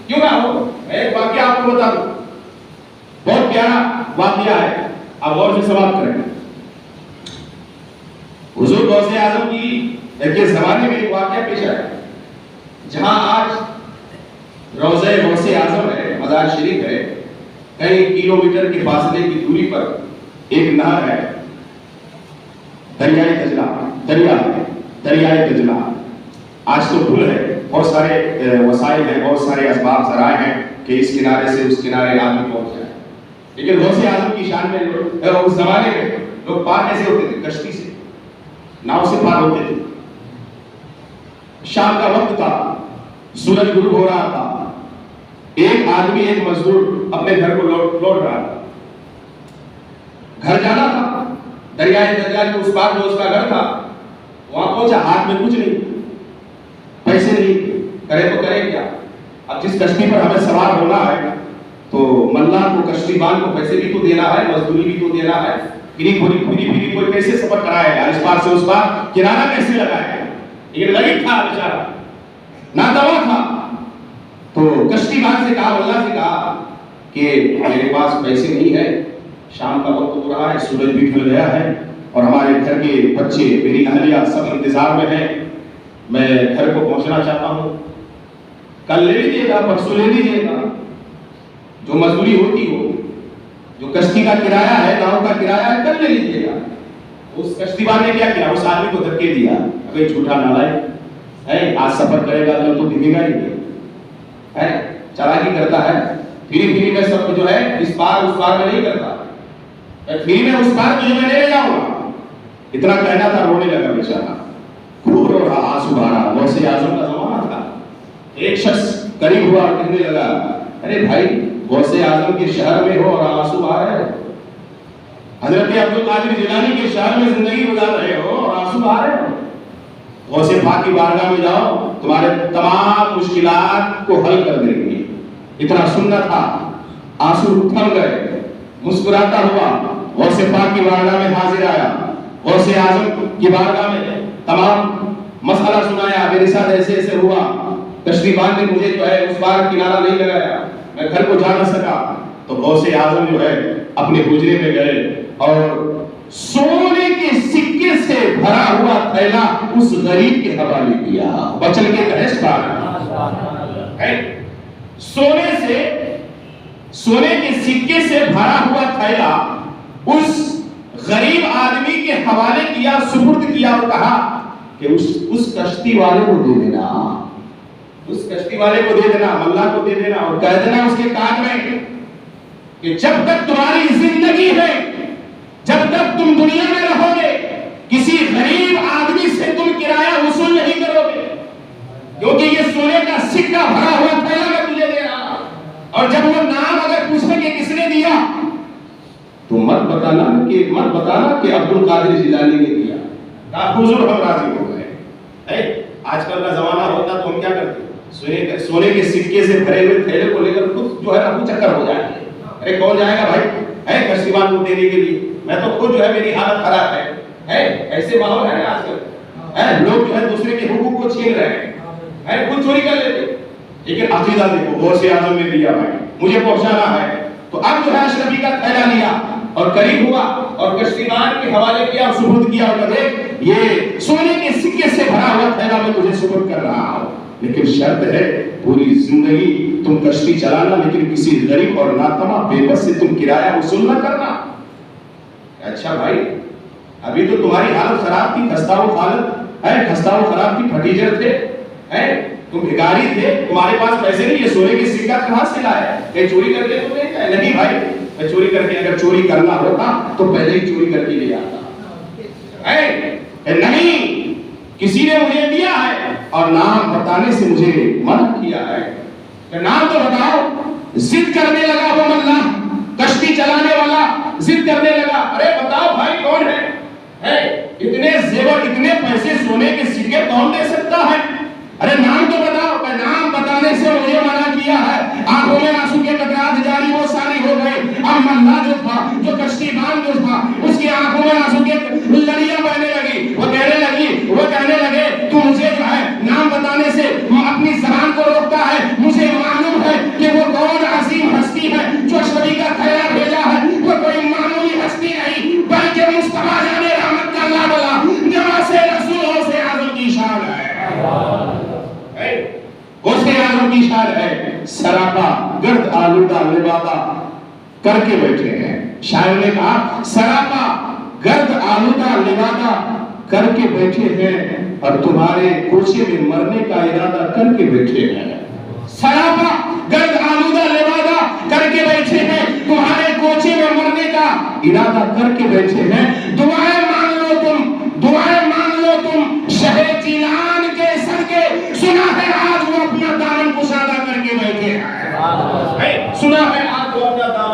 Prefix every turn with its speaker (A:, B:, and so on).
A: کیوں نہ ہو؟ میں ایک واقعہ آپ کو بتا دوں، بہت پیارا واقعہ ہے، آپ غور سے سماعت کریں۔ حضور غوث اعظم کی ایک زمانے میں ایک واقعہ پیش آیا، جہاں آج روضہ غوث اعظم ہے، مزار شریف ہے، کئی کلومیٹر کے فاصلے کی دوری پر ایک نہر ہے، دریائے دجلہ۔ آج تو پل ہے، بہت سارے وسائل ہیں، بہت سارے اسباب ذرائع ہیں کہ اس کنارے سے اس کنارے آدمی پہنچ جائے، لیکن غوث اعظم کی شان میں اس زمانے میں لوگ پار کیسے ہوتے تھے؟ کشتی سے، ناؤ سے پار ہوتے تھے۔ شام کا وقت تھا، سورج غروب ہو رہا تھا، ایک آدمی، ایک مزدور اپنے گھر کو لوٹ رہا تھا، گھر جانا تھا، دریائے دجلہ کے اس پار جو اس کا گھر تھا، وہاں پہنچا، ہاتھ میں کچھ نہیں، پیسے نہیں، کرے تو کرے کیا؟ اب جس کشتی پر ہمیں سوار ہونا ہے تو ملہ کو، کشتی بان کو پیسے بھی تو دینا ہے، مزدوری بھی تو دینا ہے، پھری کوئی کیسے سفر کرائے گا، اس پار سے اس پار کرایہ کیسے لگائے گا؟ لیکن غریب تھا بیچارہ، نادوا تھا، تو کشتی بان سے کہا، اللہ سے کہا کہ میرے پاس پیسے نہیں ہے، شام کا وقت ہو رہا ہے، سورج بھی ڈھل گیا ہے، اور ہمارے گھر کے بچے، میری اہلیہ سب انتظار میں ہیں، میں گھر کو پہنچنا چاہتا ہوں، کل لے لیجیے گا، پرسوں لے لیجیے گا، جو مزدوری ہوتی ہو، جو کشتی کا کرایہ ہے، ناؤ کا کرایہ ہے، کل لے لیجیے گا۔ اس کشتی والے نے کیا کیا؟ اس آدمی کو دھکے دیا، ابھی جھوٹا نالائق ہے، آج سفر کرے گا تو دکھے گا ہی ہے، چالاکی کرتا ہے، پھری میں سب جو ہے اس پار اس پار میں نہیں کرتا، پھری میں اس پار تجھے میں لے جاؤں گا۔ اتنا کہنا تھا، رونے لگا بیچارہ، خوب رو رہا، آنسو آ رہا۔ غوث اعظم کا زمانہ تھا، ایک شخص قریب ہوا اور کہنے لگا، ارے بھائی غوث اعظم کے شہر میں ہو اور آنسو آ رہے ہو، حضرت عبد القادر جیلانی کے شہر میں زندگی گزار رہے ہو اور آنسو آ رہے ہو، غوث پاک کی بارگاہ میں جاؤ، تمہارے تمام مشکلات کو حل کر دیں گے۔ اتنا سننا تھا، آنسو تھم گئے، مسکراتا ہوا غوث پاک کی بارگاہ میں حاضر آیا، غوث اعظم کی بارگاہ میں تمام مسئلہ سنایا، میرے ساتھ ایسے ایسے ہوا، کشتی بان نے مجھے جو ہے اس بار کنارہ نہیں لگایا، میں گھر کو جا نہ سکا۔ تو غوث اعظم جو ہے اپنے حجرے میں گئے اور سونے کے سکے سے بھرا ہوا تھیلا اس غریب کے حوالے کیا، بچل کے کہے سونے کے سکے سے بھرا ہوا تھیلا اس غریب آدمی کے حوالے کیا، سپرد کیا اور کہا کہ اس کشتی والے کو دے دینا، اس کشتی والے کو دے دینا، ملا کو دے دینا، اور کہہ دینا اس کے کاج میں کہ جب تک تمہاری زندگی ہے، جب تک تم دنیا میں رہو گے، کسی غریب آدمی سے تم کرایہ وصول نہیں کرو گے، کیونکہ یہ سونے کا سکہ بھرا ہوا تھیلا میں تجھے دے رہا، اور جب وہ نام اگر پوچھے کہ کس نے دیا تو مت بتانا کہ عبد القادر جیلانی نے دیا، کہا حضور ہم راضی ہو گئے۔ آج کل کا زمانہ ہوتا تو ہم کیا کرتے؟ سونے کے سکے سے بھرے ہوئے تھیلے کو لے کر خود جو ہے ابو چکر ہو جائیں گے، ارے کون جائے گا بھائی کشتی بان کو دینے کے لیے، میں تو خود جو ہے میری حالت خراب ہے، ایسے ماحول ہے آج کل، لوگ جو ہے دوسرے کے حقوق کو چھین رہے ہیں، خود چوری کر لیتے، لیکن عقیدہ دیکھو، غوث اعظم نے دیا بھائی، مجھے پہنچانا ہے، تو اب جو ہے اشرفی کا تھیلا لیا اور قریب ہوا اور کشتی بان کے حوالے کیا اور سپرد کیا، اور دیکھ یہ سونے کے سکے سے بھرا ہوا تھیلا میں تجھے سپرد کر رہا ہوں، لیکن شرط ہے پوری زندگی تم کشتی چلانا، لیکن کسی غریب اور ناتما بے بس سے تم کرایہ وصول نہ کرنا۔ اچھا بھائی، ابھی تو تمہاری حالت خراب تھی، خستہ و خراب تھی، پھٹیجر تھے، تم بھکاری تھے، تمہارے پاس پیسے نہیں، یہ سونے کے سکہ کہاں سے لائے؟ کہیں چوری کر کے تو نہیں بھائی، میں چوری کر کے، اگر چوری کرنا ہوتا تو پہلے ہی چوری کر کے لے آتا، نہیں، کسی نے مجھے دیا ہے اور نام بتانے سے مجھے منع کیا ہے، کہ نام تو بتاؤ۔ ضد کرنے لگا وہ ملا، کشتی چلانے والا ضد کرنے لگا، ارے بتاؤ بھائی کون ہے؟ اتنے زیور، اتنے پیسے، سونے کے سکے کون دے سکتا ہے؟ ارے نام تو بتاؤ، کہ نام بتانے سے مجھے منع کیا ہے۔ آنکھوں میں آنسو کے قطرات جاری وہ ساری ہو گئے۔ اب ملا جو تھا، جو کشتی بان جو تھا، اس کی آنکھوں میں آنسو کے لڑیاں بہنے لگی، وہ کہنے لگے تو مجھے جو ہے نام بتانے سے اپنی زبان کو روکتا ہے، مجھے معلوم ہے غوث اعظم کی شاعر ہے، سراپا گرد آلودہ لبادہ کر کے بیٹھے ہیں. شاعر نے کہا سراپا گرد آلودہ لبادہ کر کے بیٹھے ہیں اور تمہارے کوچے میں مرنے کا ارادہ کر کے بیٹھے ہیں. سراپا گرد آلودہ لبادہ کر کے بیٹھے ہیں، تمہارے کوچے میں مرنے کا ارادہ کر کے بیٹھے ہیں. دعائیں مان لو تم، دعائیں مان لو تم، شہ جیلان کے صدقے سنا ہے آج وہ اپنا دامن کشادہ کر کے بیٹھے ہیں. سنا ہے آج وہ اپنا دامن